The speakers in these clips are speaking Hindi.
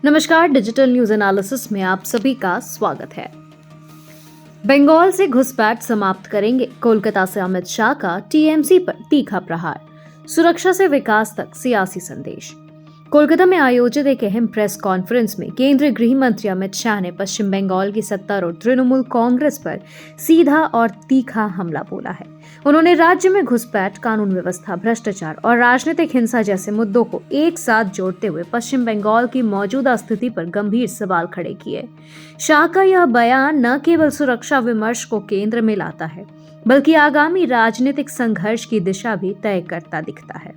नमस्कार, डिजिटल न्यूज एनालिसिस में आप सभी का स्वागत है। बंगाल से घुसपैठ समाप्त करेंगे, कोलकाता से अमित शाह का टीएमसी पर तीखा प्रहार, सुरक्षा से विकास तक सियासी संदेश। कोलकाता में आयोजित एक अहम प्रेस कॉन्फ्रेंस में केंद्रीय गृह मंत्री अमित शाह ने पश्चिम बंगाल की सत्तारूढ़ तृणमूल कांग्रेस पर सीधा और तीखा हमला बोला है। उन्होंने राज्य में घुसपैठ, कानून व्यवस्था, भ्रष्टाचार और राजनीतिक हिंसा जैसे मुद्दों को एक साथ जोड़ते हुए पश्चिम बंगाल की मौजूदा स्थिति पर गंभीर सवाल खड़े किए। शाह का यह बयान न केवल सुरक्षा विमर्श को केंद्र में लाता है, बल्कि आगामी राजनीतिक संघर्ष की दिशा भी तय करता दिखता है।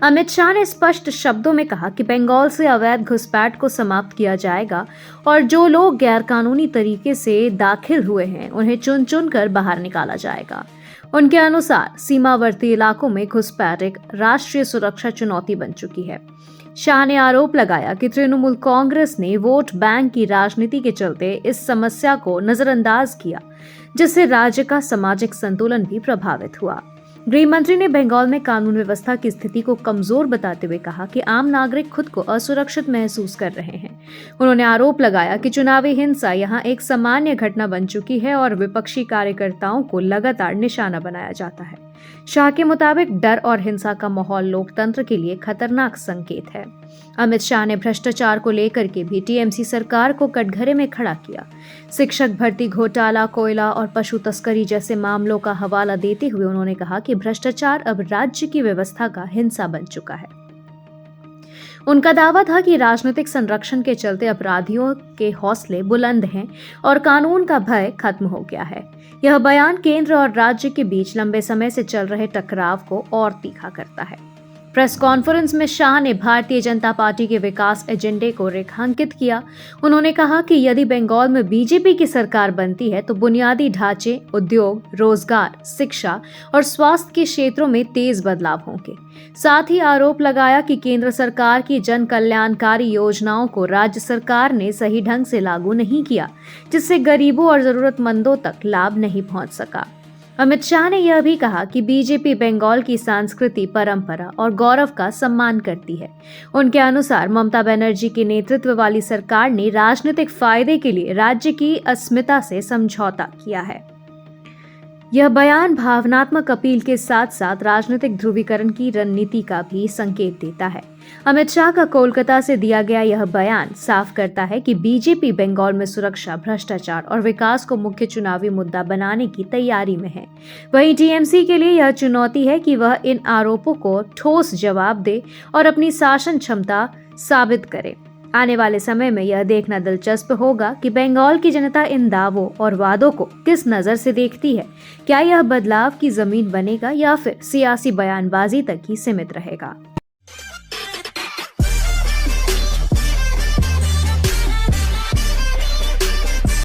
अमित शाह ने स्पष्ट शब्दों में कहा कि बंगाल से अवैध घुसपैठ को समाप्त किया जाएगा और जो लोग गैरकानूनी तरीके से दाखिल हुए हैं उन्हें चुन चुन कर बाहर निकाला जाएगा। उनके अनुसार सीमावर्ती इलाकों में घुसपैठ एक राष्ट्रीय सुरक्षा चुनौती बन चुकी है। शाह ने आरोप लगाया कि तृणमूल कांग्रेस ने वोट बैंक की राजनीति के चलते इस समस्या को नजरअंदाज किया, जिससे राज्य का सामाजिक संतुलन भी प्रभावित हुआ। गृह मंत्री ने बंगाल में कानून व्यवस्था की स्थिति को कमजोर बताते हुए कहा कि आम नागरिक खुद को असुरक्षित महसूस कर रहे हैं। उन्होंने आरोप लगाया कि चुनावी हिंसा यहां एक सामान्य घटना बन चुकी है और विपक्षी कार्यकर्ताओं को लगातार निशाना बनाया जाता है। शाह के मुताबिक डर और हिंसा का माहौल लोकतंत्र के लिए खतरनाक संकेत है। अमित शाह ने भ्रष्टाचार को लेकर के भी टीएमसी सरकार को कटघरे में खड़ा किया। शिक्षक भर्ती घोटाला, कोयला और पशु तस्करी जैसे मामलों का हवाला देते हुए उन्होंने कहा कि भ्रष्टाचार अब राज्य की व्यवस्था का हिस्सा बन चुका है। उनका दावा था कि राजनीतिक संरक्षण के चलते अपराधियों के हौसले बुलंद हैं और कानून का भय खत्म हो गया है। यह बयान केंद्र और राज्य के बीच लंबे समय से चल रहे टकराव को और तीखा करता है। प्रेस कॉन्फ्रेंस में शाह ने भारतीय जनता पार्टी के विकास एजेंडे को रेखांकित किया। उन्होंने कहा कि यदि बंगाल में बीजेपी की सरकार बनती है तो बुनियादी ढांचे, उद्योग, रोजगार, शिक्षा और स्वास्थ्य के क्षेत्रों में तेज बदलाव होंगे। साथ ही आरोप लगाया कि केंद्र सरकार की जन कल्याणकारी योजनाओं को राज्य सरकार ने सही ढंग से लागू नहीं किया, जिससे गरीबों और जरूरतमंदों तक लाभ नहीं पहुंच सका। अमित शाह ने यह भी कहा कि बीजेपी बंगाल की संस्कृति, परंपरा और गौरव का सम्मान करती है। उनके अनुसार ममता बनर्जी के नेतृत्व वाली सरकार ने राजनीतिक फायदे के लिए राज्य की अस्मिता से समझौता किया है। यह बयान भावनात्मक अपील के साथ साथ राजनीतिक ध्रुवीकरण की रणनीति का भी संकेत देता है। अमित शाह का कोलकाता से दिया गया यह बयान साफ करता है कि बीजेपी बंगाल में सुरक्षा, भ्रष्टाचार और विकास को मुख्य चुनावी मुद्दा बनाने की तैयारी में है। वहीं टीएमसी के लिए यह चुनौती है कि वह इन आरोपों को ठोस जवाब दे और अपनी शासन क्षमता साबित करे। आने वाले समय में यह देखना दिलचस्प होगा कि बंगाल की जनता इन दावों और वादों को किस नजर से देखती है। क्या यह बदलाव की जमीन बनेगा या फिर सियासी बयानबाजी तक ही सीमित रहेगा?